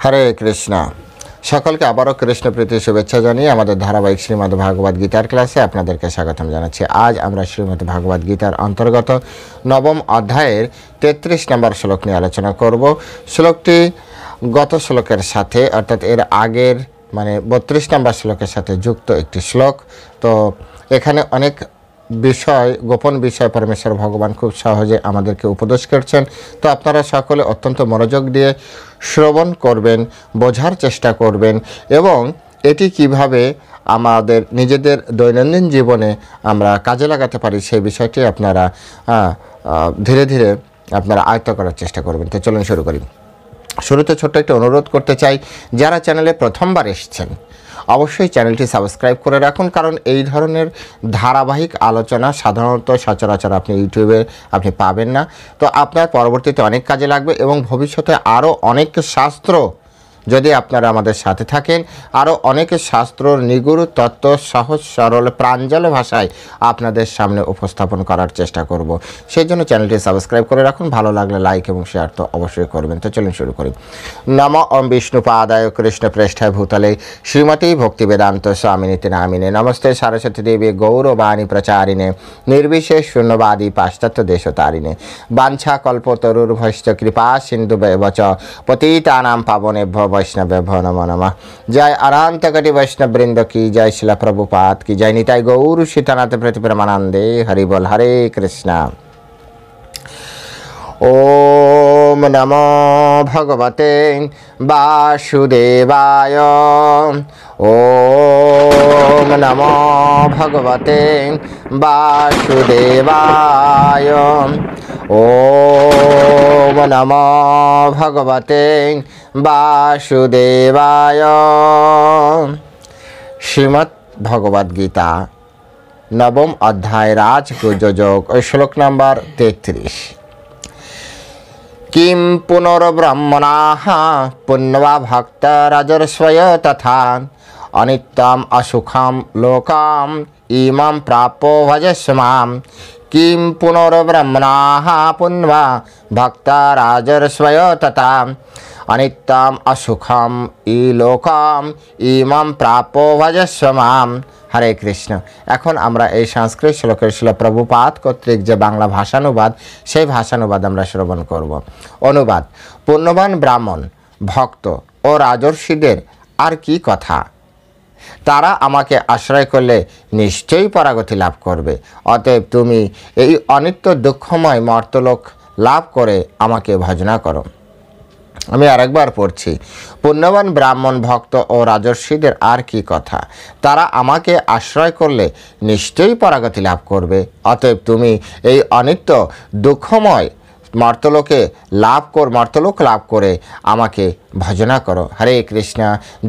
হরে কৃষ্ণ। সকলকে আবারও কৃষ্ণ প্রীতি শুভেচ্ছা জানিয়ে আমাদের ধারাবাহিক শ্রীমদ্ ভাগবত গীতার ক্লাসে আপনাদেরকে স্বাগতম জানাচ্ছি। আজ আমরা শ্রীমদ্ ভাগবত গীতার অন্তর্গত নবম অধ্যায়ের 33 নম্বর শ্লোক নিয়ে আলোচনা করব। শ্লোকটি গত শ্লোকের সাথে অর্থাৎ এর আগের 32 নম্বর শ্লোকের সাথে যুক্ত একটি শ্লোক। তো এখানে অনেক বিষয়, গোপন বিষয় পরমেশ্বর ভগবান খুব সহজে আমাদেরকে উপদেশ করছেন। তো আপনারা সকলে অত্যন্ত মনোযোগ দিয়ে শ্রবণ করবেন, বোঝার চেষ্টা করবেন এবং এটি কিভাবে আমাদের নিজেদের দৈনন্দিন জীবনে আমরা কাজে লাগাতে পারি সেই বিষয়টি আপনারা ধীরে ধীরে আপনারা আয়ত্ত করার চেষ্টা করবেন। তো চলুন শুরু করি। শুরুতে ছোট্ট একটা অনুরোধ করতে চাই, যারা চ্যানেলে প্রথমবার এসেছেন অবশ্যই চ্যানেলটি সাবস্ক্রাইব করে রাখুন, কারণ এই ধরনের ধারাবাহিক আলোচনা সাধারণত সচরাচর আপনি ইউটিউবে পাবেন না। তো আপনার পরবর্তীতে অনেক কাজে লাগবে এবং ভবিষ্যতে আরও অনেক শাস্ত্র, যদি আপনারা আমাদের সাথে থাকেন, আরও অনেক শাস্ত্র নিগুড় তত্ত্ব সহজ সরল প্রাঞ্জল ভাষায় আপনাদের সামনে উপস্থাপন করার চেষ্টা করব। সেই জন্য চ্যানেলটি সাবস্ক্রাইব করে রাখুন, ভালো লাগলে লাইক এবং শেয়ার তো অবশ্যই করবেন। তো চলুন শুরু করি। নম ওম বিষ্ণুপাদায় কৃষ্ণ পৃষ্ঠায় ভূতলে শ্রীমতী ভক্তিবেদান্ত স্বামিনীতি নামিনে নমস্তে সরস্বতী দেবী গৌরবাণী প্রচারিণে নির্বিশেষ শূন্যবাদী পাশ্চাত্য দেশতারিণে বাঞ্ছা কল্পতরুর্ভশ্চ কৃপা সিন্ধু বচ পতিতানাং পাবনেভ্য वैष्णव नमो नमः। जय अनंत कटि वैष्णव वृंद की जय, शिला प्रभुपाद की जय, निताई गौर सीतानाथ प्रतिपरमानंदे। हरि बोल। हरे कृष्णा। ओम नमो भगवते वासुदेवाय। ओम नमो भगवते वासुदेवाय। ओम नमो भगवते वासुदेवाय। श्रीमद् भगवद गीता नवम अध्याय राजगुजयोग श्लोक नंबर 33। किं पुनर्ब्रह्मणाः पुण्वा भक्तराजर्षय तथा अनित्यम् असुखं लोकम् इमं प्राप्यो भजस्व माम्। किं पुनर्ब्रह्मणाः पुण्वा भक्तराजर्षय तथा अनित्यम् असुखम लोकम इमं प्राप्यो भजस्व माम्। हरे कृष्ण। এখন আমরা এই সংস্কৃত শ্লোকের শিল প্রভুপাদ কর্তৃক যে বাংলা ভাষানুবাদ, সেই ভাষানুবাদ আমরা শ্রবণ করব। অনুবাদ: পুণ্যবান ব্রাহ্মণ, ভক্ত ও রাজর্ষিদের আর কি কথা, তারা আমাকে আশ্রয় করলে নিশ্চয়ই পরাগতি লাভ করবে। অতএব তুমি এই অনিত্য দুঃখময় মর্তলোক লাভ করে আমাকে ভজনা করো। আমি আরেকবার পড়ছি। পুণ্যবান ব্রাহ্মণ, ভক্ত ও রাজর্ষিদের আর কি কথা, তারা আমাকে আশ্রয় করলে নিশ্চয়ই পরাগতি লাভ করবে। অতএব তুমি এই অনিত্য দুঃখময় মর্তলোক লাভ করে আমাকে ভজনা করো। হরে কৃষ্ণ।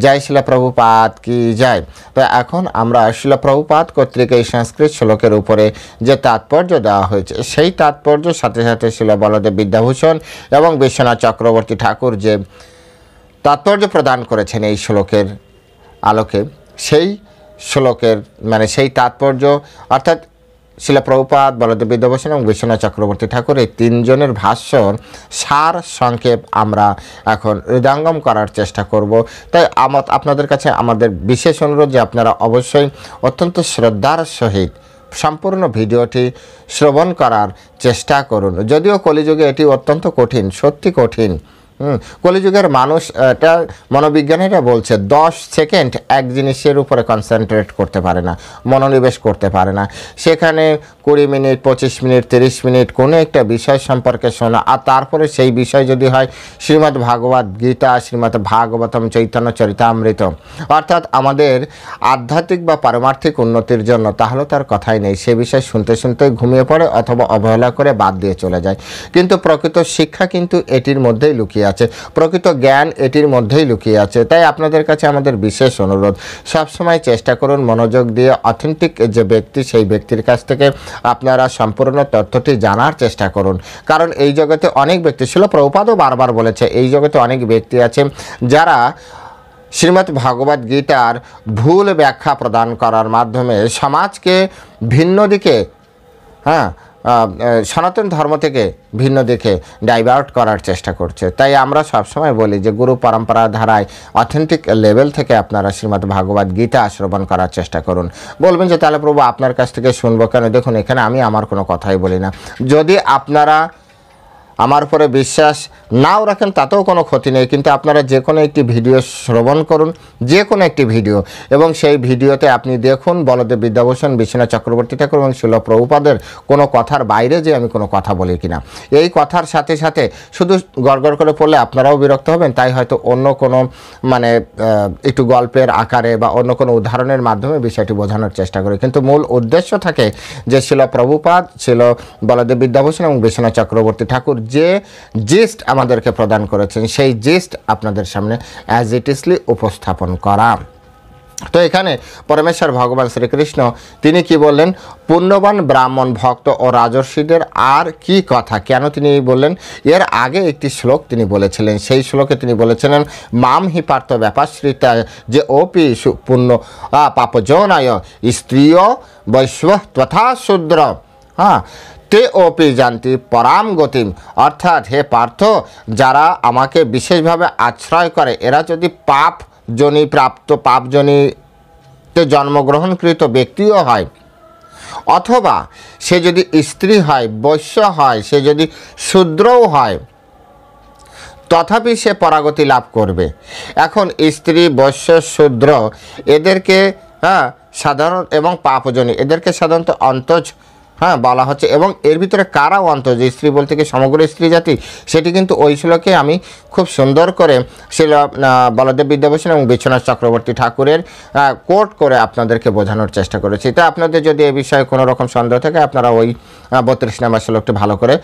জয় শিলা প্রভুপাদ কি জয়। তো এখন আমরা শিলা প্রভুপাদ কর্তৃক এই সংস্কৃত শ্লোকের উপরে যে তাৎপর্য দেওয়া হয়েছে, সেই তাৎপর্যের সাথে সাথে শিলা বলদেব বিদ্যাভূষণ এবং বিশ্বনাথ চক্রবর্তী ঠাকুর যে তাৎপর্য প্রদান করেছেন এই শ্লোকের আলোকে, সেই শ্লোকের সেই তাৎপর্য অর্থাৎ শিলা প্রভুপাদ, বলদেব বিদ্যাভূষণ এবং বিশ্বনাথ চক্রবর্তী ঠাকুর এই তিনজনের ভাষ্যর সার সংক্ষেপ আমরা এখন হৃদয়ঙ্গম করার চেষ্টা করব। তাই আপনাদের কাছে আমাদের বিশেষ অনুরোধ যে আপনারা অবশ্যই অত্যন্ত শ্রদ্ধার সহিত সম্পূর্ণ ভিডিওটি শ্রবণ করার চেষ্টা করুন। যদিও কলিযুগে এটি অত্যন্ত কঠিন, সত্যি কঠিন। কলিযুগের মানুষ, এটা মনোবিজ্ঞানীরা বলছে, 10 সেকেন্ড এক জিনিসের উপরে কনসেন্ট্রেট করতে পারে না, মনোনিবেশ করতে পারে না। সেখানে 20 মিনিট, 25 মিনিট, 30 মিনিট কোনো একটা বিষয় সম্পর্কে শোনা, আর তারপরে সেই বিষয় যদি হয় শ্রীমদ্ ভাগবত গীতা, শ্রীমদ্ ভাগবতম চৈতন্য চরিতামৃত, অর্থাৎ আমাদের আধ্যাত্মিক বা পারমার্থিক উন্নতির জন্য, তাহলে তার কথাই নেই। সে বিষয় শুনতে শুনতে ঘুমিয়ে পড়ে অথবা অবহেলা করে বাদ দিয়ে চলে যায়। কিন্তু প্রকৃত শিক্ষা কিন্তু এটির মধ্যেই লুকিয়ে আছে, প্রকৃত জ্ঞান এটির মধ্যেই লুকিয়ে আছে। তাই আপনাদের কাছে আমাদের বিশেষ অনুরোধ, সবসময় চেষ্টা করুন মনোযোগ দিয়ে অথেন্টিক যে ব্যক্তি, সেই ব্যক্তির কাছ থেকে আপনারা সম্পূর্ণ তথ্যটি জানার চেষ্টা করুন। কারণ এই জগতে অনেক ব্যক্তি, শিল প্রভুপাদও বারবার বলেছে, এই জগতে অনেক ব্যক্তি আছে যারা শ্রীমদ্ ভাগবত গীতার ভুল ব্যাখ্যা প্রদান করার মাধ্যমে সমাজকে ভিন্ন দিকে সনাতন ধর্ম থেকে ভিন্ন দিকে ডাইভার্ট করার চেষ্টা করছে। তাই আমরা সবসময় বলি যে গুরু পরম্পরা ধারায় অথেন্টিক লেভেল থেকে আপনারা শ্রীমদ্ ভাগবত গীতা শ্রবণ করার চেষ্টা করুন। বলবেন যে তাহলে প্রভু আপনার কাছ থেকে শুনবো কেন? দেখুন, এখানে আমি আমার কোনো কথাই বলি না। যদি আপনারা আমার উপরে বিশ্বাস নাও রাখেন তাতেও কোনো ক্ষতি নেই, কিন্তু আপনারা যে কোনো একটি ভিডিও শ্রবণ করুন, যে কোনো একটি ভিডিও, এবং সেই ভিডিওতে আপনি দেখুন বলদেব বিদ্যাভূষণ, বিশ্বনাথ চক্রবর্তী ঠাকুর এবং শিল প্রভুপাদের কোনো কথার বাইরে যে আমি কোনো কথা বলি কিনা। এই কথার সাথে সাথে শুধু গড়গড় করে পড়লে আপনারাও বিরক্ত হবেন, তাই হয়তো অন্য কোনো মানে একটু গল্পের আকারে বা অন্য কোনো উদাহরণের মাধ্যমে বিষয়টি বোঝানোর চেষ্টা করি, কিন্তু মূল উদ্দেশ্য থাকে যে শিল প্রভুপাদ, শিল বলদেব বিদ্যাভূষণ এবং বিশ্বনাথ চক্রবর্তী ঠাকুর যে জিস্ট আমাদেরকে প্রদান করেছেন সেই জিস্ট আপনাদের সামনে অ্যাজ ইট ইজলি উপস্থাপন করা। তো এখানে পরমেশ্বর ভগবান শ্রীকৃষ্ণ তিনি কি বললেন? পুণ্যবান ব্রাহ্মণ ভক্ত ও রাজর্ষিদের আর কি কথা, কেন তিনি বললেন? এর আগে একটি শ্লোক তিনি বলেছিলেন, সেই শ্লোকে তিনি বলেছিলেন মাম হি পার্থ ব্যাপাশ্রিতা যে ওপি পুণ্য পাপজনায় স্ত্রীয় বৈশ্ব তথা শূদ্র তে ওপি জানতি পরাম গতিম। অর্থাৎ হে পার্থ, যারা আমাকে বিশেষভাবে আশ্রয় করে এরা যদি পাপজনিতে জন্মগ্রহণকৃত ব্যক্তিও হয়, অথবা সে যদি স্ত্রী হয়, বৈশ্য হয়, সে যদি শূদ্রও হয়, তথাপি সে পরাগতি লাভ করবে। এখন স্ত্রী, বৈশ্য, শূদ্র এদেরকে সাধারণ এবং পাপজনী এদেরকে সাধারণত অন্তজ বলা হচ্ছে, এবং এর ভিতরে কারা অন্তজ? স্ত্রী বলতে কি সমগ্র স্ত্রী জাতি? সেটি কিন্তু ওই শ্লোকে আমি খুব সুন্দর করে শিল বলদেব বিদ্যাভূষণ এবং বিশ্বনাথ চক্রবর্তী ঠাকুরের কোট করে আপনাদেরকে বোঝানোর চেষ্টা করেছি। তা আপনাদের যদি এ বিষয়ে কোনো রকম সন্দেহ থাকে আপনারা ওই 32 নম্বর শ্লোকটি ভালো করে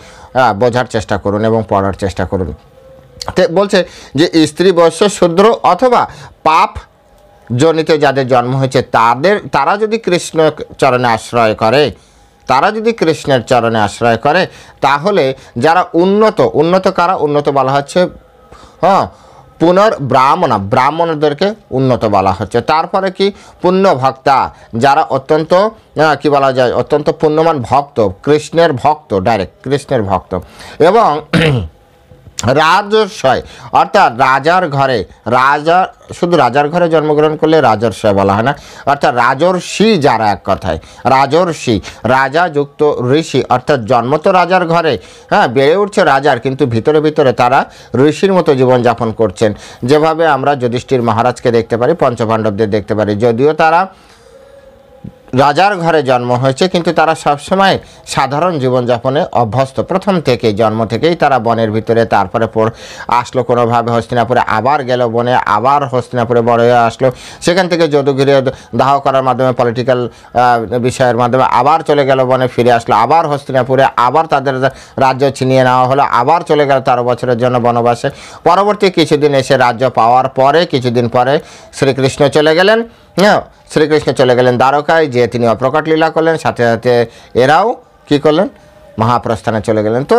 বোঝার চেষ্টা করুন এবং পড়ার চেষ্টা করুন। বলছে যে স্ত্রী, বৈশ্য, শূদ্র অথবা পাপ জনিতে যাদের জন্ম হয়েছে তারা যদি কৃষ্ণ চরণে আশ্রয় করে, কৃষ্ণের চরণে আশ্রয় করে, তাহলে যারা উন্নত কারা? উন্নত বলা হচ্ছে ব্রাহ্মণদেরকে উন্নত বলা হচ্ছে। তারপরে কি? পুণ্য ভক্তা, যারা অত্যন্ত কি বলা যায়, অত্যন্ত পুণ্যমান ভক্ত, কৃষ্ণের ভক্ত, ডাইরেক্ট কৃষ্ণের ভক্ত, এবং রাজর্ষয় অর্থাৎ রাজার ঘরে, শুধু রাজার ঘরে জন্মগ্রহণ করলে রাজর্ষয় বলা হয় না, অর্থাৎ রাজর্ষি যারা, এক কথায় রাজর্ষি, রাজা যুক্ত ঋষি, অর্থাৎ জন্ম তো রাজার ঘরে, বেড়ে উঠছে রাজার, কিন্তু ভিতরে ভিতরে তারা ঋষির মতো জীবনযাপন করছেন। যেভাবে আমরা যুধিষ্ঠির মহারাজকে দেখতে পারি, পঞ্চপাণ্ডবদের দেখতে পারি, যদিও তারা রাজার ঘরে জন্ম হয়েছে কিন্তু তারা সবসময় সাধারণ জীবনযাপনে অভ্যস্ত। প্রথম থেকে জন্ম থেকেই তারা বনের ভিতরে, তারপরে আসলো কোনোভাবে হস্তিনাপুরে, আবার গেল বনে, আবার হস্তিনাপুরে বড় হয়ে আসলো, সেখান থেকে যদুগিরি দাহ করার মাধ্যমে পলিটিক্যাল বিষয়ের মাধ্যমে আবার চলে গেল বনে, ফিরে আসলো আবার হস্তিনাপুরে, আবার তাদের রাজ্য ছিনিয়ে নেওয়া হলো, আবার চলে গেল 13 বছরের জন্য বনবাসে। পরবর্তী কিছুদিন এসে রাজ্য পাওয়ার পরে কিছুদিন পরে শ্রীকৃষ্ণ চলে গেলেন, শ্রীকৃষ্ণ চলে গেলেন দ্বারকায়, যে তিনি অপ্রকট লীলা করলেন, সাথে সাথে এরাও কি করলেন? মহাপ্রস্থানে চলে গেলেন। তো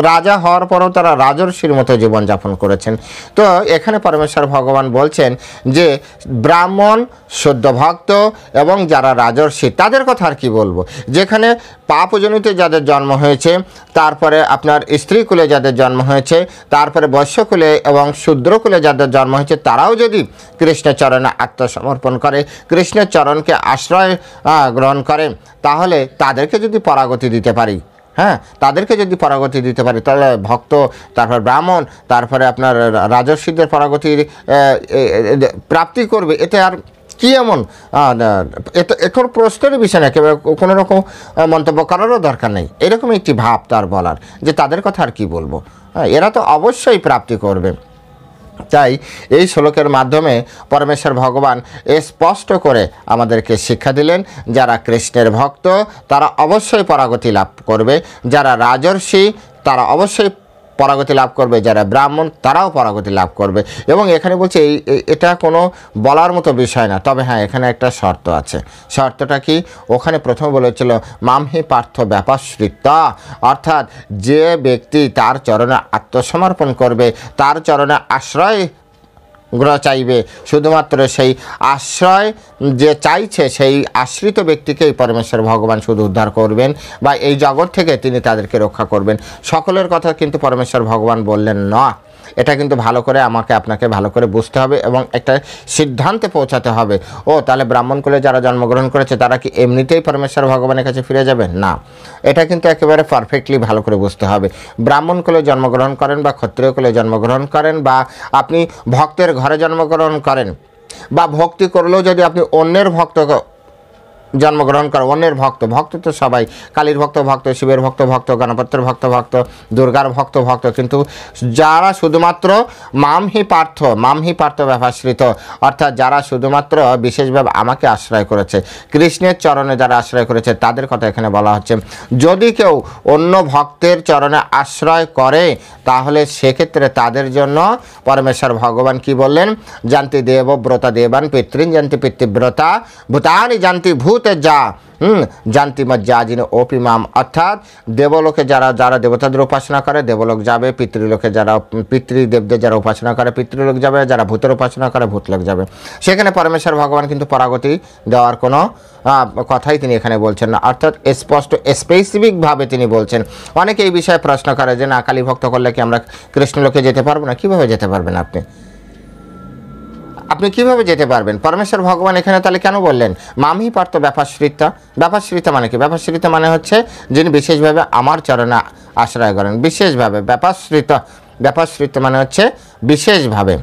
রাজা হওয়ার পরেও তারা রাজর্ষির মতো জীবনযাপন করেছেন। তো এখানে পরমেশ্বর ভগবান বলছেন যে ব্রাহ্মণ, শুদ্ধ ভক্ত এবং যারা রাজর্ষি তাদের কথা আর কি বলবো, যেখানে পাপজনিতে যাদের জন্ম হয়েছে, তারপরে আপনার স্ত্রীকুলে যাদের জন্ম হয়েছে, তারপরে বৈশ্যকুলে এবং শূদ্রকুলে যাদের জন্ম হয়েছে, তারাও যদি কৃষ্ণের চরণে আত্মসমর্পণ করে, কৃষ্ণের চরণকে আশ্রয় গ্রহণ করে, তাহলে তাদেরকে যদি পরাগতি দিতে পারি, তাদেরকে যদি পরাগতি দিতে পারি, তাহলে ভক্ত, তারপর ব্রাহ্মণ, তারপরে আপনার রাজর্ষিদের পরাগতির প্রাপ্তি করবে। এতে আর কি এমন এখন প্রশ্নের বিষয় না, কেউ কোনো রকম মন্তব্য করারও দরকার নেই, এরকম একটি ভাব তার বলার, যে তাদের কথা আর কি বলবো, এরা তো অবশ্যই প্রাপ্তি করবে। তাই এই শ্লোকের মাধ্যমে পরমেশ্বর ভগবান স্পষ্ট করে আমাদেরকে শিক্ষা দিলেন, যারা কৃষ্ণের ভক্ত তারা অবশ্যই পরাগতি লাভ করবে, যারা রাজর্ষি তারা অবশ্যই পরাগতি লাভ করবে, যারা ব্রাহ্মণ তারাও পরাগতি লাভ করবে। এবং এখানে বলছে এটা কোনো বলার মতো বিষয় না, তবে এখানে একটা শর্ত আছে। শর্তটা কি? ওখানে প্রথম বলেছিল মামহি পার্থ ব্যাপাশ্রিতা, অর্থাৎ যে ব্যক্তি তার চরণে আত্মসমর্পণ করবে, তার চরণে আশ্রয় চাইবে, শুধুমাত্র সেই আশ্রয় যে চাইছে সেই আশ্রিত ব্যক্তিকেই পরমেশ্বর ভগবান শুধু উদ্ধার করবেন বা এই জগৎ থেকে তিনি তাদেরকে রক্ষা করবেন। সকলের কথা কিন্তু পরমেশ্বর ভগবান বললেন না। এটা কিন্তু ভালো করে আমাকে আপনাকে ভালো করে বুঝতে হবে এবং একটা সিদ্ধান্তে পৌঁছাতে হবে। ও তাহলে ব্রাহ্মণ কুলে যারা জন্মগ্রহণ করেছে তারা কি এমনিতেই পরমেশ্বর ভগবানের কাছে ফিরে যাবে? না, এটা কিন্তু একেবারে পারফেক্টলি ভালো করে বুঝতে হবে। ব্রাহ্মণ কুলে জন্মগ্রহণ করেন বা ক্ষত্রিয় কুলে জন্মগ্রহণ করেন বা আপনি ভক্তের ঘরে জন্মগ্রহণ করেন বা ভক্তি করলেও যদি আপনি অন্যের ভক্ত জন্মগ্রহণ করে, অন্যের ভক্ত, ভক্ত তো সবাই, কালীর ভক্ত ভক্ত, শিবের ভক্ত ভক্ত, গণপতির ভক্ত ভক্ত, দুর্গার ভক্ত ভক্ত, কিন্তু যারা শুধুমাত্র মামহি পার্থ ব্যাপাশ্রিত, অর্থাৎ যারা শুধুমাত্র বিশেষভাবে আমাকে আশ্রয় করেছে, কৃষ্ণের চরণে যারা আশ্রয় করেছে তাদের কথা এখানে বলা হচ্ছে। যদি কেউ অন্য ভক্তের চরণে আশ্রয় করে তাহলে সেক্ষেত্রে তাদের জন্য পরমেশ্বর ভগবান কি বললেন? জানতি দেবব্রতা দেবান পিতৃন জানতি পিতৃব্রতা ভূতানি জানতি ভূত যা জানতি মজ্জাজিন ওপিমাম, অর্থাৎ দেবলোকে যারা দেবতাদের উপাসনা করে দেবলোক যাবে, পিতৃলোকে যারা পিতৃদেবদের যারা উপাসনা করে পিতৃলোক যাবে, যারা ভূতের উপাসনা করে ভূতলোক যাবে। সেখানে পরমেশ্বর ভগবান কিন্তু পরাগতি দেওয়ার কোনো কথাই তিনি এখানে বলছেন না, অর্থাৎ স্পষ্ট স্পেসিফিকভাবে তিনি বলছেন। অনেকে এই বিষয়ে প্রশ্ন করে যে না, কালী ভক্ত করলে কি আমরা কৃষ্ণলোকে যেতে পারবো না? কীভাবে যেতে পারবেন আপনি কীভাবে যেতে পারবেন? পরমেশ্বর ভগবান এখানে তাহলে কেন বললেন মামহি পার্থ ব্যাপাশ্রিতা? ব্যাপাশ্রিতা মানে কি? ব্যাপাশ্রিতা মানে হচ্ছে যিনি বিশেষভাবে আমার চরণে আশ্রয় করেন, বিশেষভাবে। ব্যাপাশ্রিত মানে হচ্ছে বিশেষভাবে।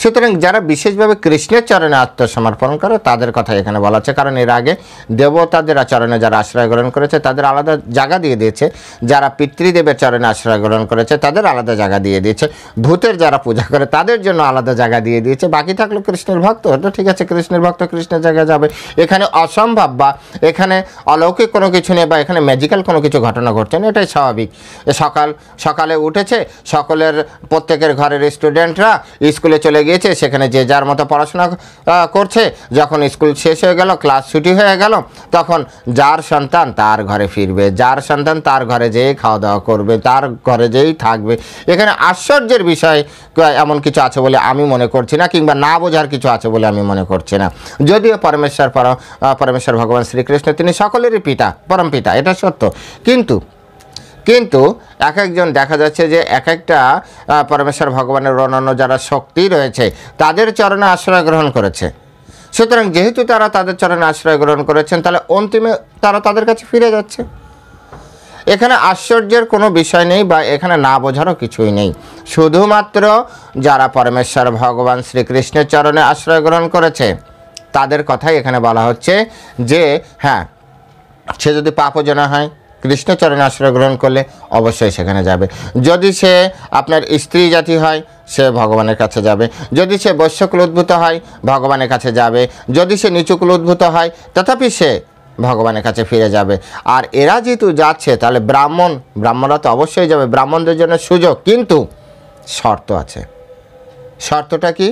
সুতরাং যারা বিশেষভাবে কৃষ্ণের চরণে আত্মসমর্পণ করে তাদের কথা এখানে বলা আছে, কারণ এর আগে দেবতাদের চরণে যারা আশ্রয় গ্রহণ করেছে তাদের আলাদা জায়গা দিয়ে দিয়েছে, যারা পিতৃদেবের চরণে আশ্রয় গ্রহণ করেছে তাদের আলাদা জায়গা দিয়ে দিয়েছে, ভূতের যারা পূজা করে তাদের জন্য আলাদা জায়গা দিয়ে দিয়েছে, বাকি থাকলো কৃষ্ণের ভক্ত। তো ঠিক আছে, কৃষ্ণের ভক্ত কৃষ্ণের জায়গায় যাবে। এখানে অসম্ভব বা এখানে অলৌকিক কোনো কিছু নেই বা এখানে ম্যাজিক্যাল কোনো কিছু ঘটনা ঘটছে না, এটাই স্বাভাবিক। সকালে উঠেছে, সকলের প্রত্যেকের ঘরের স্টুডেন্টরা স্কুলে চলে গিয়েছে, সেখানে যে যার মতো পড়াশোনা করছে। যখন স্কুল শেষ হয়ে গেল, ক্লাস ছুটি হয়ে গেল, তখন যার সন্তান তার ঘরে ফিরবে, যার সন্তান তার ঘরে যেয়ে খাওয়া দাওয়া করবে, তার ঘরে যেয়েই থাকবে। এখানে আশ্চর্যের বিষয় এমন কিছু আছে বলে আমি মনে করছি না, কিংবা না বোঝার কিছু আছে বলে আমি মনে করছি না। যদিও পরমেশ্বর ভগবান শ্রীকৃষ্ণ তিনি সকলেরই পিতা, পরম পিতা, এটা সত্য, কিন্তু এক একজন দেখা যাচ্ছে যে এক একটা পরমেশ্বর ভগবানের অন্যান্য যারা শক্তি রয়েছে তাদের চরণে আশ্রয় গ্রহণ করেছে। সুতরাং যেহেতু তারা তাদের চরণে আশ্রয় গ্রহণ করেছেন, তাহলে অন্তিমে তারা তাদের কাছে ফিরে যাচ্ছে। এখানে আশ্চর্যের কোনো বিষয় নেই বা এখানে না বোঝারও কিছুই নেই। শুধুমাত্র যারা পরমেশ্বর ভগবান শ্রীকৃষ্ণের চরণে আশ্রয় গ্রহণ করেছে তাদের কথাই এখানে বলা হচ্ছে যে হ্যাঁ, সে যদি পাপজনা হয় কৃষ্ণচরণে আশ্রয় গ্রহণ করলে অবশ্যই সেখানে যাবে। যদি সে আপনার স্ত্রী জাতি হয় সে ভগবানের কাছে যাবে, যদি সে বৈশ্যকুল উদ্ভূত হয় ভগবানের কাছে যাবে, যদি সে নিচুকুল উদ্ভূত হয় তথাপি সে ভগবানের কাছে ফিরে যাবে। আর এরা যেহেতু যাচ্ছে তাহলে ব্রাহ্মণরা তো অবশ্যই যাবে, ব্রাহ্মণদের জন্য সুযোগ, কিন্তু শর্ত আছে। শর্তটা কি?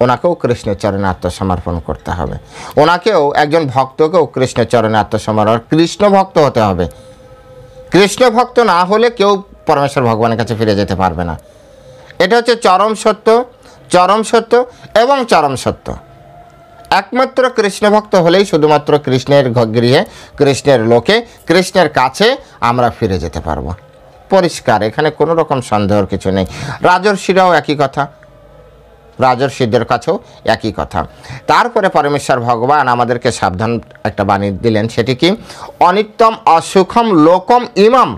ওনাকেও কৃষ্ণের চরণে আত্মসমর্পণ করতে হবে, ওনাকেও একজন ভক্তকেও কৃষ্ণের চরণে আত্মসমর্পণ, কৃষ্ণ ভক্ত হতে হবে। কৃষ্ণ ভক্ত না হলে কেউ পরমেশ্বর ভগবানের কাছে ফিরে যেতে পারবে না। এটা হচ্ছে চরম সত্য এবং চরম সত্য। একমাত্র কৃষ্ণ ভক্ত হলেই শুধুমাত্র কৃষ্ণের গৃহে, কৃষ্ণের লোকে, কৃষ্ণের কাছে আমরা ফিরে যেতে পারবো। পরিষ্কার, এখানে কোনো রকম সন্দেহের কিছু নেই। রাজর্ষিরাও একই কথা, রাজর্ষিদের কাছেও একই কথা। তারপরে পরমেশ্বর ভগবান আমাদেরকে সাবধান একটা বাণী দিলেন, সেটি কি? অনিত্যম অসুখম লোকম ইমাম।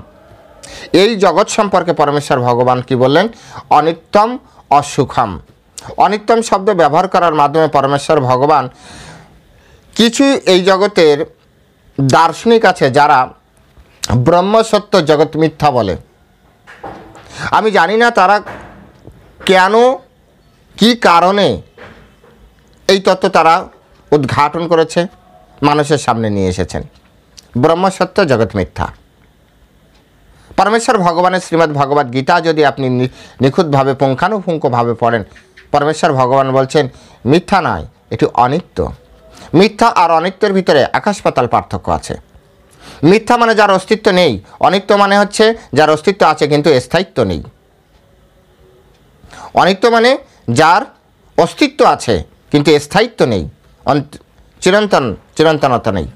এই জগৎ সম্পর্কে পরমেশ্বর ভগবান কি বললেন? অনিত্যম অসুখম। অনিত্যম শব্দ ব্যবহার করার মাধ্যমে পরমেশ্বর ভগবান কিছু এই জগতের দার্শনিক আছে যারা ব্রহ্মসত্য জগৎ মিথ্যা বলে। আমি জানি না তারা কেন, কি কারণে এই তত্ত্ব তারা উদ্ঘাটন করেছে, মানুষের সামনে নিয়ে এসেছেন। ব্রহ্মসত্য জগৎ মিথ্যা। পরমেশ্বর ভগবানের শ্রীমদ্ ভগবদ্ গীতা যদি আপনি নিখুঁতভাবে পুঙ্খানুপুঙ্খভাবে পড়েন, পরমেশ্বর ভগবান বলছেন মিথ্যা নয়, এটি অনিত্য। মিথ্যা আর অনিত্যের ভিতরে আকাশ পাতাল পার্থক্য আছে। মিথ্যা মানে যার অস্তিত্ব নেই, অনিত্য মানে হচ্ছে যার অস্তিত্ব আছে কিন্তু স্থায়িত্ব নেই। অনিত্য মানে যার অস্তিত্ব আছে কিন্তু স্থায়িত্ব নেই, চিরন্তনতা নেই।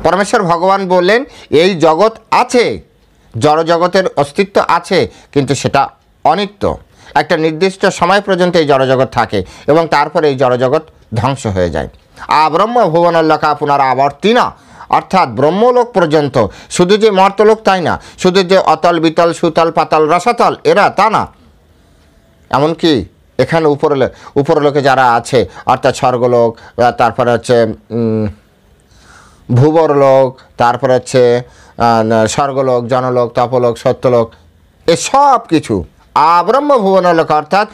পরমেশ্বর ভগবান বললেন এই জগৎ আছে, জড় জগতের অস্তিত্ব আছে, কিন্তু সেটা অনিত্য। একটা নির্দিষ্ট সময় পর্যন্ত এই জড়জগৎ থাকে এবং তারপরে এই জড়জগৎ ধ্বংস হয়ে যায়। আব্রহ্ম ভুবনল্লোকা পুনরাবর্তিনা, অর্থাৎ ব্রহ্মলোক পর্যন্ত, শুধু যে মর্তলোক তাই না, শুধু যে অতল বিতল সুতল পাতাল রসাতল এরা তা না, এমনকি এখানে উপরলোকে যারা আছে অর্থাৎ স্বর্গলোক, তারপরে হচ্ছে ভূবরলোক, তারপরে হচ্ছে স্বর্গলোক, জনলোক, তপলোক, সত্যলোক, এসব কিছু আব্রহ্ম ভুবনলোক অর্থাৎ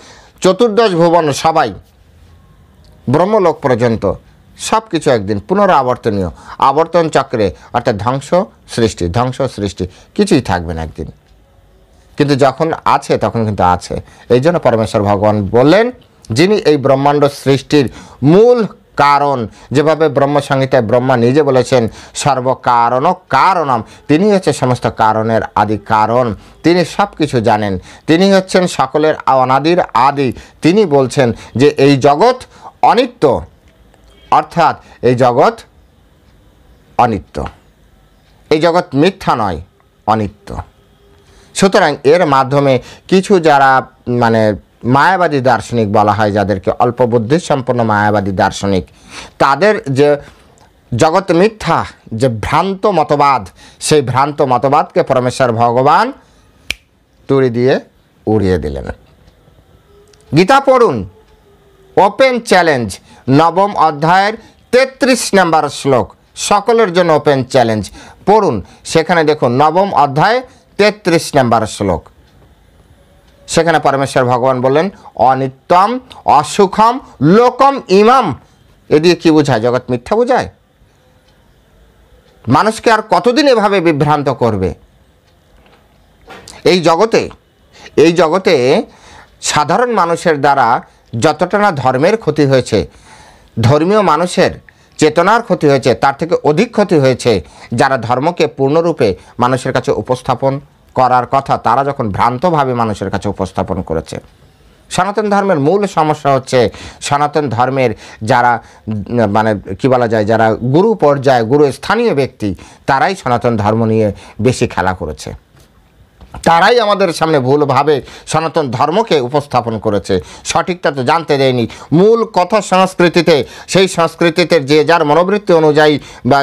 চতুর্দশ ভুবন সবাই ব্রহ্মলোক পর্যন্ত সব কিছু একদিন পুনরাবর্তনীয়, আবর্তন চক্রে অর্থাৎ ধ্বংস সৃষ্টি কিছুই থাকবে না একদিন। কিন্তু যখন আছে তখন কিন্তু আছে। এই জন্য পরমেশ্বর ভগবান বললেন যিনি এই ব্রহ্মাণ্ড সৃষ্টির মূল কারণ, যেভাবে ব্রহ্মসংহিতায় ব্রহ্মা নিজে বলেছেন সর্বকারণ কারণম, তিনি হচ্ছে সমস্ত কারণের আদি কারণ, তিনি সব কিছু জানেন, তিনি হচ্ছেন সকলের অনাদির আদি। তিনি বলছেন যে এই জগৎ অনিত্য, অর্থাৎ এই জগৎ অনিত্য, এই জগৎ মিথ্যা নয়, অনিত্য। সুতরাং এর মাধ্যমে কিছু যারা মানে মায়াবাদী দার্শনিক বলা হয়, যাদেরকে অল্প বুদ্ধি সম্পন্ন মায়াবাদী দার্শনিক, তাদের যে জগৎ মিথ্যা যে ভ্রান্ত মতবাদ, সেই ভ্রান্ত মতবাদকে পরমেশ্বর ভগবান তুড়ি দিয়ে উড়িয়ে দিলেন। গীতা পড়ুন, ওপেন চ্যালেঞ্জ, নবম অধ্যায়ের 33 নম্বর শ্লোক, সকলের জন্য ওপেন চ্যালেঞ্জ পড়ুন। সেখানে দেখুন নবম অধ্যায় 33 নম্বর শ্লোক, সেখানে পরমেশ্বর ভগবান বললেন অনিত্যম অসুখম লোকম ইমাম। এ দিয়ে কী বোঝায়? জগৎ মিথ্যা বোঝায়? মানুষকে আর কতদিন এভাবে বিভ্রান্ত করবে? এই জগতে সাধারণ মানুষের দ্বারা যতটা না ধর্মের ক্ষতি হয়েছে, ধর্মীয় মানুষের চেতনার ক্ষতি হয়েছে, তার থেকে অধিক ক্ষতি হয়েছে যারা ধর্মকে পূর্ণরূপে মানুষের কাছে উপস্থাপন করার কথা, তারা যখন ভ্রান্তভাবে মানুষের কাছে উপস্থাপন করেছে। সনাতন ধর্মের মূল সমস্যা হচ্ছে সনাতন ধর্মের যারা মানে কি বলা যায়, যারা গুরু পর্যায়ে, গুরু স্থানীয় ব্যক্তি, তারাই সনাতন ধর্ম নিয়ে বেশি খেলা করেছে। তারাই আমাদের সামনে ভুলভাবে সনাতন ধর্মকে উপস্থাপন করেছে, সঠিকটা তো জানতে দেয়নি। মূল কথা সংস্কৃতিতে, সেই সংস্কৃতিতে যে যার মনোবৃত্তি অনুযায়ী বা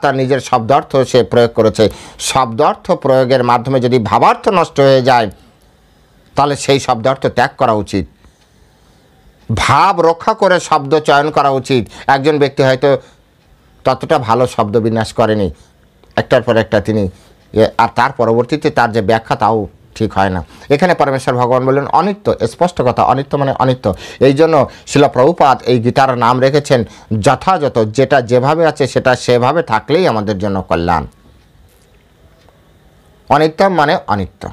তার নিজের শব্দার্থ সে প্রয়োগ করেছে। শব্দার্থ প্রয়োগের মাধ্যমে যদি ভাবার্থ নষ্ট হয়ে যায় তাহলে সেই শব্দার্থ ত্যাগ করা উচিত, ভাব রক্ষা করে শব্দ চয়ন করা উচিত। একজন ব্যক্তি হয়তো ততটা ভালো শব্দ বিন্যাস করেনি, একটার পর একটা তিনি, আর তার পরবর্তীতে তার যে ব্যাখ্যা তাও ঠিক হয় না। এখানে পরমেশ্বর ভগবান বললেন অনিত্য, স্পষ্ট কথা, অনিত্য মানে অনিত্য। এই জন্য শিল প্রভুপাদ এই গীতার নাম রেখেছেন যথাযথ, যেটা যেভাবে আছে সেটা সেভাবে থাকলেই আমাদের জন্য কল্যাণ। অনিত্যম মানে অনিত্য,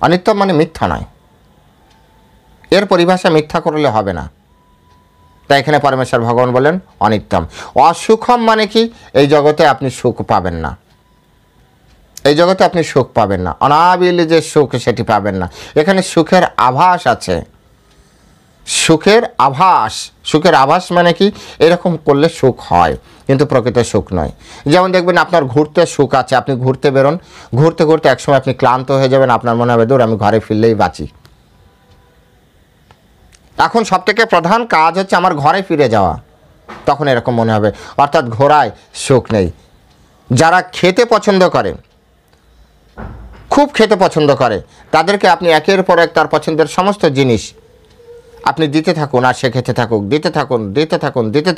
অনিত্যম মানে মিথ্যা নয়, এর পরিভাষা মিথ্যা করলে হবে না। তাই এখানে পরমেশ্বর ভগবান বলেন অনিত্যম। অসুখম মানে কি? এই জগতে আপনি সুখ পাবেন না, এই জগতে আপনি সুখ পাবেন না, অনাবিল যে সুখ সেটি পাবেন না। এখানে সুখের আভাস আছে, সুখের আভাস। সুখের আভাস মানে কি? এরকম করলে সুখ হয় কিন্তু প্রকৃত সুখ নয়। যেমন দেখবেন আপনার ঘুরতে সুখ আছে, আপনি ঘুরতে বেরোন, ঘুরতে ঘুরতে একসময় আপনি ক্লান্ত হয়ে যাবেন, আপনার মনে হবে দূর আমি ঘরে ফিরলেই বাঁচি। এখন সবথেকে প্রধান কাজ হচ্ছে আমার ঘরে ফিরে যাওয়া, তখন এরকম মনে হবে। অর্থাৎ ঘোরায় সুখ নেই। যারা খেতে পছন্দ করে, খুব খেতে পছন্দ করে, তাদেরকে আপনি একের পর এক তার পছন্দের সমস্ত জিনিস আপনি দিতে থাকুন, আর সে খেতে থাকুক, দিতে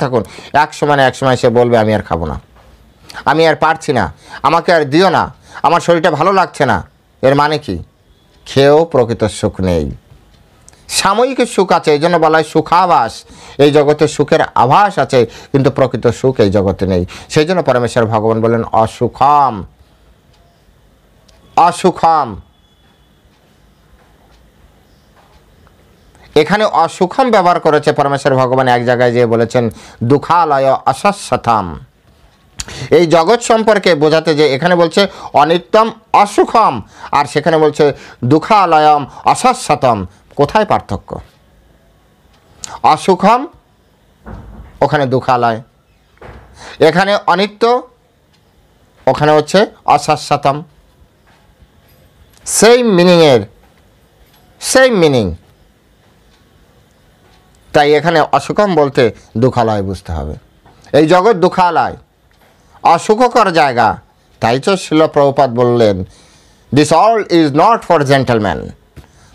থাকুন। এক সময় সে বলবে আমি আর খাবো না, আমি আর পারছি না, আমাকে আর দিও না, আমার শরীরটা ভালো লাগছে না। এর মানে কি? খেয়েও প্রকৃত সুখ নেই। সাময়িক সুখ আছে, এই জন্য বলা হয় সুখাভাস। এই জগতে সুখের আভাস আছে কিন্তু প্রকৃত সুখ এই জগতে নেই। সেই জন্য পরমেশ্বর ভগবান বলেন অসুখম, অসুখম। এখানে অসুখম ব্যবহার করেছে পরমেশ্বর ভগবান। এক জায়গায় যে বলেছেন দুঃখালয় অশাশ্বতম, এই জগৎ সম্পর্কে বোঝাতে যে এখানে বলছে অনিত্যম অসুখম, আর সেখানে বলছে দুঃখালয়ম অশাশ্বতম। কোথায় পার্থক্য? অসুখম, ওখানে দুঃখালয়। এখানে অনিত্য, ওখানে হচ্ছে অশাশ্বতম। সেম মিনিংয়ের, সেম মিনিং। তাই এখানে অসুখম বলতে দুঃখালয় বুঝতে হবে। এই জগৎ দুঃখালয়, অসুখকর জায়গা। তাই তো শিল প্রভুপাদ বললেন, this all is not for gentleman.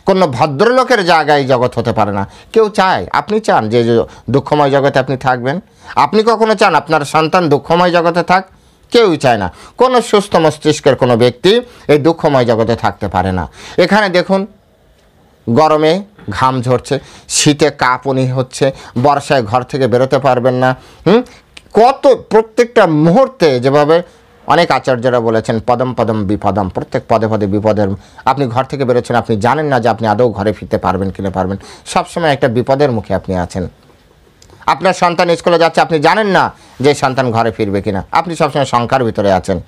কোনো ভদ্রলোকের জায়গায় জগৎ হতে পারে না। কেউ চায়, আপনি চান যে দুঃখময় জগতে আপনি থাকবেন? আপনি কখনো চান আপনার সন্তান দুঃখময় জগতে থাক? কেউই চায় না। কোনো সুস্থ মস্তিষ্কের কোনো ব্যক্তি এই দুঃখময় জগতে থাকতে পারে না। এখানে দেখুন, গরমে ঘাম ঝরছে, শীতে কাঁপুনি হচ্ছে, বর্ষায় ঘর থেকে বেরোতে পারবেন না। কত প্রত্যেকটা মুহূর্তে, যেভাবে অনেক আচার্যরা বলেছেন, পদম পদম বিপদম, প্রত্যেক পদে পদে বিপদের। আপনি ঘর থেকে বেরোচ্ছেন, আপনি জানেন না যে আপনি আদৌ ঘরে ফিরতে পারবেন কিনা পারবেন। সবসময় একটা বিপদের মুখে আপনি আছেন। আপনার সন্তান স্কুলে যাচ্ছে, আপনি জানেন না যে সন্তান ঘরে ফিরবে কিনা, আপনি সবসময় শঙ্কার ভিতরে আছেন।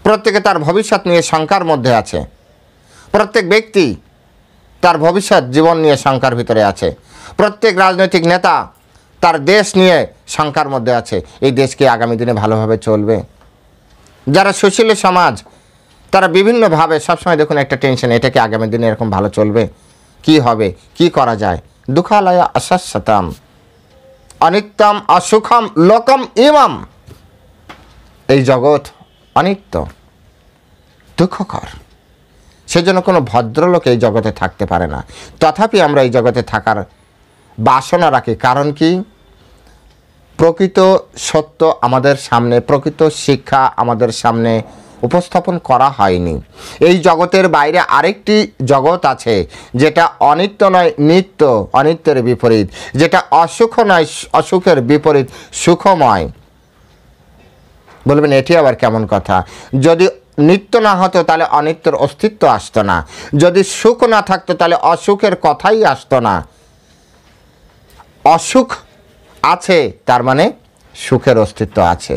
প্রত্যেকে তার ভবিষ্যৎ নিয়ে শঙ্কার মধ্যে আছে। প্রত্যেক ব্যক্তি তার ভবিষ্যৎ জীবন নিয়ে শঙ্কার ভিতরে আছে। প্রত্যেক রাজনৈতিক নেতা তার দেশ নিয়ে শঙ্কার মধ্যে আছে। এই দেশ কি আগামী দিনে ভালোভাবে চলবে? যারা সুশীল সমাজ, তারা বিভিন্নভাবে সবসময় দেখুন একটা টেনশন, এটা কি আগামী দিনে এরকম ভালো চলবে? কি হবে? কি করা যায়? দুঃখালয় অশাশ্বতম, অনিত্যম অসুখম লোকম ইমম। এই জগৎ অনিত্য, দুঃখকর। সেজন্য কোনো ভদ্রলোক এই জগতে থাকতে পারে না। তথাপি আমরা এই জগতে থাকার বাসনা রাখি। কারণ কি? প্রকৃত সত্য আমাদের সামনে, প্রকৃত শিক্ষা আমাদের সামনে উপস্থাপন করা হয়নি। এই জগতের বাইরে আরেকটি জগৎ আছে, যেটা অনিত্য নয় নিত্য, অনিত্যের বিপরীত। যেটা অসুখ নয় অসুখের বিপরীত, সুখময়। বলবেন এটি আবার কেমন কথা? যদি নিত্য না হতো তাহলে অনিত্যর অস্তিত্ব আসতো না। যদি সুখ না থাকতো তাহলে অসুখের কথাই আসতো না। অসুখ আছে তার মানে সুখের অস্তিত্ব আছে।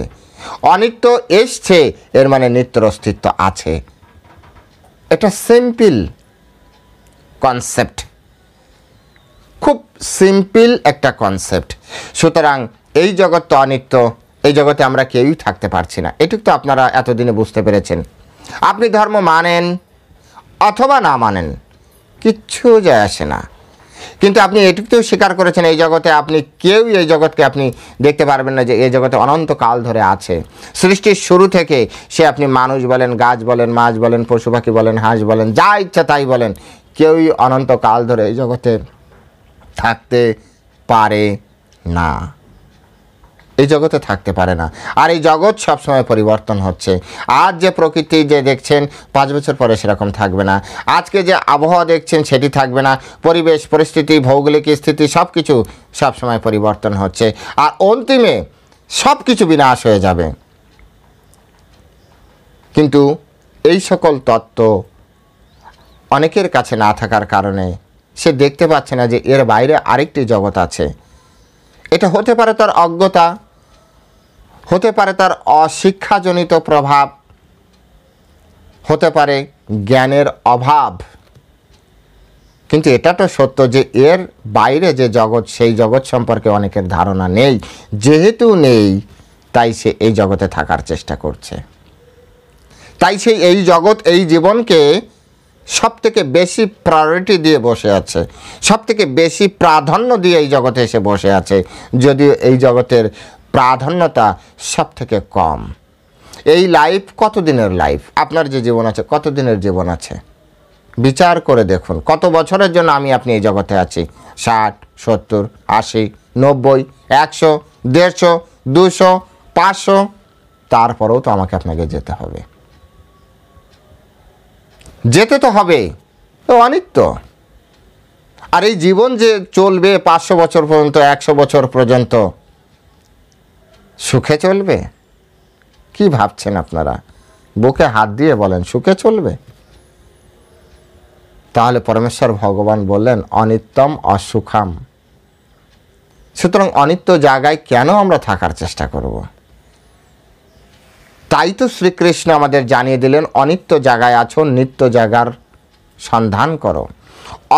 অনিত্য এসছে এর মানে নিত্যর অস্তিত্ব আছে। এটা সিম্পল কনসেপ্ট, খুব সিম্পল একটা কনসেপ্ট। সুতরাং এই জগৎ তো অনিত্য, এই জগতে আমরা কেউই থাকতে পারছি না। এটুকু তো আপনারা এতদিনে বুঝতে পেরেছেন। আপনি ধর্ম মানেন অথবা না মানেন, কিচ্ছু যায় আসে না। কিন্তু আপনি এটুকুতেও স্বীকার করেছেন, এই জগতে আপনি কেউই এই জগৎকে আপনি দেখতে পারবেন না যে এই জগতে অনন্তকাল ধরে আছে। সৃষ্টির শুরু থেকে সে আপনি মানুষ বলেন, গাছ বলেন, মাছ বলেন, পশু পাখি বলেন, হাঁস বলেন, যা ইচ্ছা তাই বলেন, কেউই অনন্তকাল ধরে এই জগতে থাকতে পারে না। এই জগতে থাকতে পারে না। আর এই জগৎ সবসময় পরিবর্তন হচ্ছে। আজ যে প্রকৃতি যে দেখছেন 5 বছর পরে সেরকম থাকবে না। আজকে যে আবহাওয়া দেখছেন সেটি থাকবে না। পরিবেশ পরিস্থিতি, ভৌগোলিক স্থিতি সব কিছু সবসময় পরিবর্তন হচ্ছে। আর অন্তিমে সব কিছু বিনাশ হয়ে যাবে। কিন্তু এই সকল তত্ত্ব অনেকের কাছে না থাকার কারণে সে দেখতে পাচ্ছে না যে এর বাইরে আরেকটি জগৎ আছে। এটা হতে পারে তার অজ্ঞতা, হতে পারে তার অশিক্ষাজনিত প্রভাব, হতে পারে জ্ঞানের অভাব। কিন্তু এটা তো সত্য যে এর বাইরে যে জগৎ, সেই জগৎ সম্পর্কে অনেকের ধারণা নেই। যেহেতু নেই, তাই সে এই জগতে থাকার চেষ্টা করছে। তাই সে এই জগৎ, এই জীবনকে সবথেকে বেশি প্রায়োরিটি দিয়ে বসে আছে, সবথেকে বেশি প্রাধান্য দিয়ে এই জগতে এসে বসে আছে, যদিও এই জগতের প্রাধান্যতা সব থেকে কম। এই লাইফ কতদিনের লাইফ? আপনার যে জীবন আছে কতদিনের জীবন আছে? বিচার করে দেখুন, কত বছরের জন্য আমি আপনি এই জগতে আছি? 60, 70, 80, 90, 100, 150, 200, 500। তারপরেও তো আমাকে আপনাকে যেতে হবে, যেতে তো হবে। তো অনিত্য। আর এই জীবন যে চলবে 500 বছর পর্যন্ত, 100 বছর পর্যন্ত, সুখে চলবে? কি ভাবছেন আপনারা? বুকে হাত দিয়ে বলেন সুখে চলবে? তাহলে পরমেশ্বর ভগবান বললেন অনিত্যম অসুখাম। সুতরাং অনিত্য জায়গায় কেন আমরা থাকার চেষ্টা করব? তাই তো শ্রীকৃষ্ণ আমাদের জানিয়ে দিলেন, অনিত্য জায়গায় আছো, নিত্য জায়গার সন্ধান করো।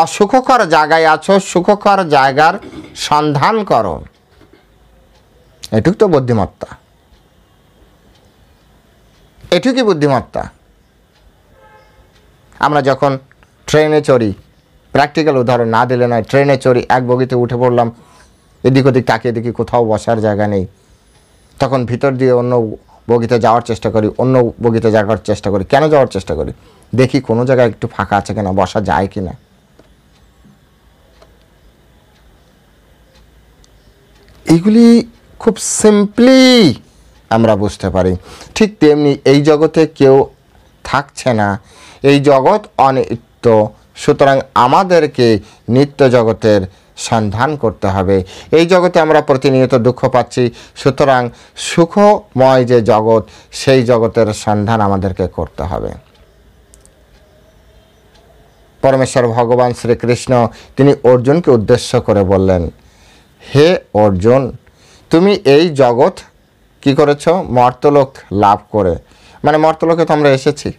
অসুখকর জায়গায় আছো, সুখকর জায়গার সন্ধান করো। এটুক তো বুদ্ধিমত্তা, এটুকুই বুদ্ধিমত্তা। আমরা যখন ট্রেনে চড়ি, প্র্যাকটিক্যাল উদাহরণ না দিলে নয়, ট্রেনে চড়ি, এক বগিতে উঠে পড়লাম, এদিক ওদিক তাকিয়ে দেখি কোথাও বসার জায়গা নেই, তখন ভিতর দিয়ে অন্য বগিতে যাওয়ার চেষ্টা করি, অন্য বগিতে যাওয়ার চেষ্টা করি। কেন যাওয়ার চেষ্টা করি? দেখি কোনো জায়গায় একটু ফাঁকা আছে কিনা, বসা যায় কিনা। এগুলি খুব সিম্পলি আমরা বুঝতে পারি। ঠিক তেমনি এই জগতে কেউ থাকছে না, এই জগৎ অনিত্য, সুতরাং আমাদেরকে নিত্য জগতের সন্ধান করতে হবে। এই জগতে আমরা প্রতিনিয়ত দুঃখ পাচ্ছি, সুতরাং সুখময় যে জগৎ, সেই জগতের সন্ধান আমাদেরকে করতে হবে। পরমেশ্বর ভগবান শ্রীকৃষ্ণ তিনি অর্জুনকে উদ্দেশ্য করে বললেন, হে অর্জুন, তুমি এই জগৎ কি করেছ? মর্তলোক লাভ করে, মানে মর্তলোকে তো আমরা এসেছি,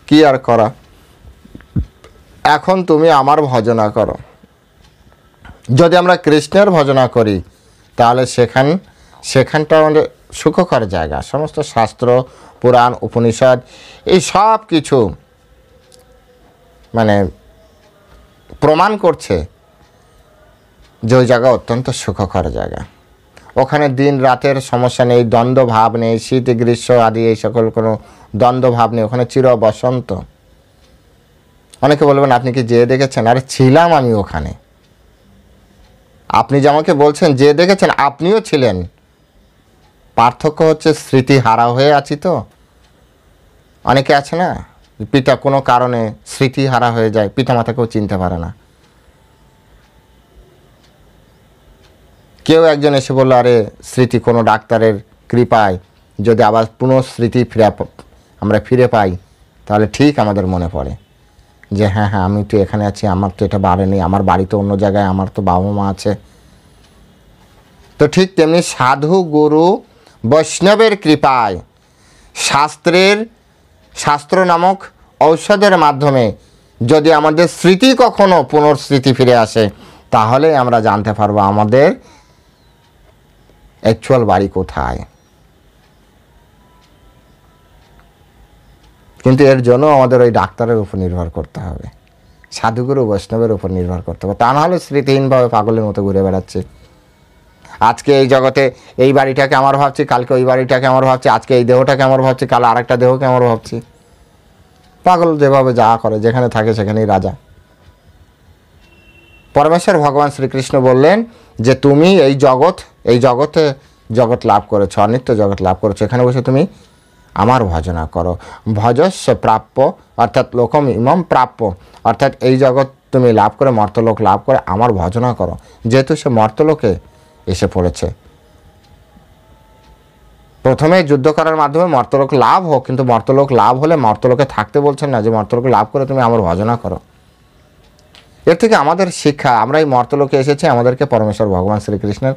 কি আর করা, এখন তুমি আমার ভজনা করো। যদি আমরা কৃষ্ণের ভজনা করি তাহলে সেখানটা আমাদের সুখকর জায়গা। সমস্ত শাস্ত্র, পুরাণ, উপনিষদ এই সব কিছু মানে প্রমাণ করছে যে ওই জায়গা অত্যন্ত সুখকর জায়গা। ওখানে দিন রাতের সমস্যা নেই, দ্বন্দ্ব ভাব নেই, শীত গ্রীষ্ম আদি এই সকল কোনো দ্বন্দ্ব ভাব নেই, ওখানে চির বসন্ত। অনেকে বলবেন আপনি কি যেয়ে দেখেছেন? আরে ছিলাম আমি ওখানে। আপনি যে আমাকে বলছেন যে দেখেছেন, আপনিও ছিলেন। পার্থক্য হচ্ছে স্মৃতি হারা হয়ে আছি তো। অনেকে আছে না, পিতা কোনো কারণে স্মৃতি হারা হয়ে যায়, পিতামাতাকেও চিনতে পারে না। কেউ একজন এসে বলল, আরে স্মৃতি কোনো ডাক্তারের কৃপায় যদি আবার পুনঃ স্মৃতি আমরা ফিরে পাই, তাহলে ঠিক আমাদের মনে পড়ে যে হ্যাঁ হ্যাঁ, আমি তো এখানে আছি, আমার তো এটা বাড়েনি, আমার বাড়ি তো অন্য জায়গায়, আমার তো বাবা মা আছে। তো ঠিক তেমনি সাধু গুরু বৈষ্ণবের কৃপায়, শাস্ত্র নামক ঔষধের মাধ্যমে যদি আমাদের স্মৃতি কখনো পুনঃস্মৃতি ফিরে আসে, তাহলে আমরা জানতে পারবো আমাদের অ্যাকচুয়াল বাড়ি কোথায়। কিন্তু এর জন্য আমাদের ওই ডাক্তারের উপর নির্ভর করতে হবে, সাধুগুরু বৈষ্ণবের উপর নির্ভর করতে হবে। তা নাহলে স্মৃতিহীনভাবে পাগলের মতো ঘুরে বেড়াচ্ছে। আজকে এই জগতে এই বাড়িটাকে আমার ভাবছি, কালকে ওই বাড়িটাকে আমার ভাবছি, আজকে এই দেহটাকে আমার ভাবছি, কাল আরেকটা দেহকে আমার ভাবছি। পাগল যেভাবে যা করে, যেখানে থাকে সেখানেই রাজা। পরমেশ্বর ভগবান শ্রীকৃষ্ণ বললেন যে তুমি এই জগৎ লাভ করেছো, অনিত্য জগৎ লাভ করেছো, এখানে বসে তুমি আমার ভজনা করো। ভজস্ব প্রাপ্য অর্থাৎ লোকম ইমম প্রাপ্য, অর্থাৎ এই জগৎ তুমি লাভ করে, মর্তলোক লাভ করে আমার ভজনা করো। যেহেতু সে মর্তলোকে এসে পড়েছে, প্রথমে যুদ্ধ করার মাধ্যমে মর্তলোক লাভ হোক, কিন্তু মর্তলোক লাভ হলে মর্তলোকে থাকতে বলছেন না, যে মর্তলোক লাভ করে তুমি আমার ভজনা করো। এর থেকে আমাদের শিক্ষা, আমরা এই মর্তলোকে এসেছি, আমাদেরকে পরমেশ্বর ভগবান শ্রীকৃষ্ণের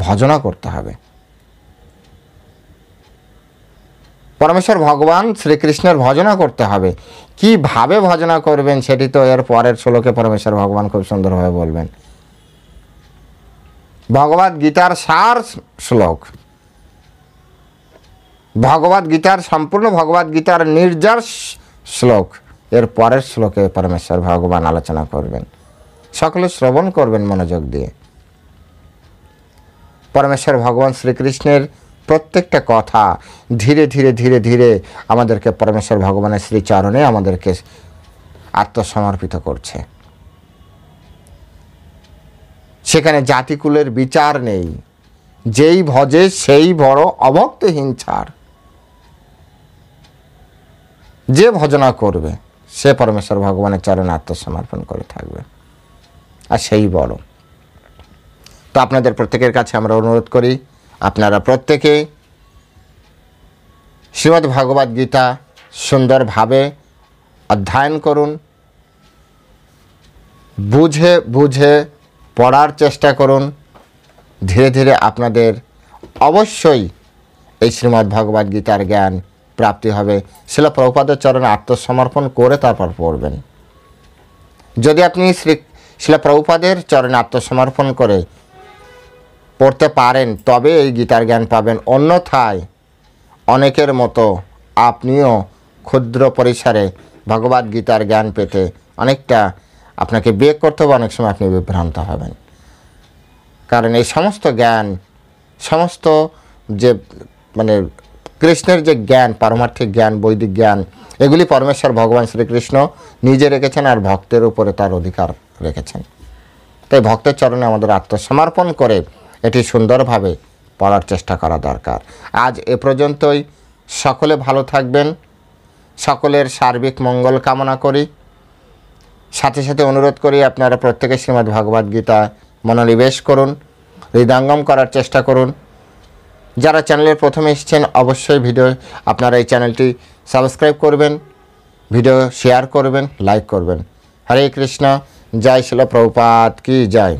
ভজনা করতে হবে। পরমেশ্বর ভগবান শ্রীকৃষ্ণের ভজনা করতে হবে। কিভাবে ভজনা করবেন সেটি তো এর পরের শ্লোকে পরমেশ্বর ভগবান খুব সুন্দরভাবে বলবেন। ভগবদ গীতার সার শ্লোক, ভগবদ গীতার সম্পূর্ণ ভগবদ গীতার নির্যাস শ্লোক, এর পরের শ্লোকে পরমেশ্বর ভগবান আলোচনা করবেন। সকলে শ্রবণ করবেন মনোযোগ দিয়ে। পরমেশ্বর ভগবান শ্রীকৃষ্ণের প্রত্যেকটা কথা ধীরে ধীরে ধীরে ধীরে আমাদেরকে পরমেশ্বর ভগবানের শ্রীচরণে আমাদেরকে আত্মসমর্পিত করছে। সেখানে জাতিকুলের বিচার নেই, যেই ভজে সেই বড়, অভক্তহীন ছাড়। যে ভজনা করবে সে পরমেশ্বর ভগবানের চরণে আত্মসমর্পণ করে থাকবে, আর সেই বড়। তো আপনাদের প্রত্যেকের কাছে আমরা অনুরোধ করি, আপনারা প্রত্যেকে শ্রীমদ্ ভগবদ গীতা সুন্দরভাবে অধ্যয়ন করুন, বুঝে বুঝে পড়ার চেষ্টা করুন। ধীরে ধীরে আপনাদের অবশ্যই এই শ্রীমদ্ ভগবদ গীতার জ্ঞান প্রাপ্তি হবে। শিল প্রভুপাদের চরণে আত্মসমর্পণ করে তারপর পড়বেন। যদি আপনি শিল প্রভুপাদের চরণে আত্মসমর্পণ করে পড়তে পারেন তবে এই গীতার জ্ঞান পাবেন। অন্যথায় অনেকের মতো আপনিও ক্ষুদ্র পরিসরে ভগবদ গীতার জ্ঞান পেতে অনেকটা আপনাকে বিয়োগ করতে হবে, অনেক সময় আপনি বিভ্রান্ত হবেন। কারণ এই সমস্ত জ্ঞান, সমস্ত যে মানে কৃষ্ণের যে জ্ঞান, পারমার্থিক জ্ঞান, বৈদিক জ্ঞান, এগুলি পরমেশ্বর ভগবান শ্রীকৃষ্ণ নিজে রেখেছেন আর ভক্তের উপরে তার অধিকার রেখেছেন। তাই ভক্তের চরণে আমাদের আত্মসমর্পণ করে এটি সুন্দরভাবে পড়ার চেষ্টা করা দরকার। আজ এ পর্যন্তই। সকলে ভালো থাকবেন, সকলের সার্বিক মঙ্গল কামনা করি। সাথে সাথে অনুরোধ করি আপনারা প্রত্যেকে শ্রীমদ্ ভগবদ গীতা মনোনিবেশ করুন, হৃদয়ঙ্গম করার চেষ্টা করুন। যারা চ্যানেলের প্রথমে এসেছেন অবশ্যই আপনারা এই চ্যানেলটি সাবস্ক্রাইব করবেন, ভিডিও শেয়ার করবেন, লাইক করবেন। হরে কৃষ্ণ। জয় শিল প্রভুপাদ কি জয়।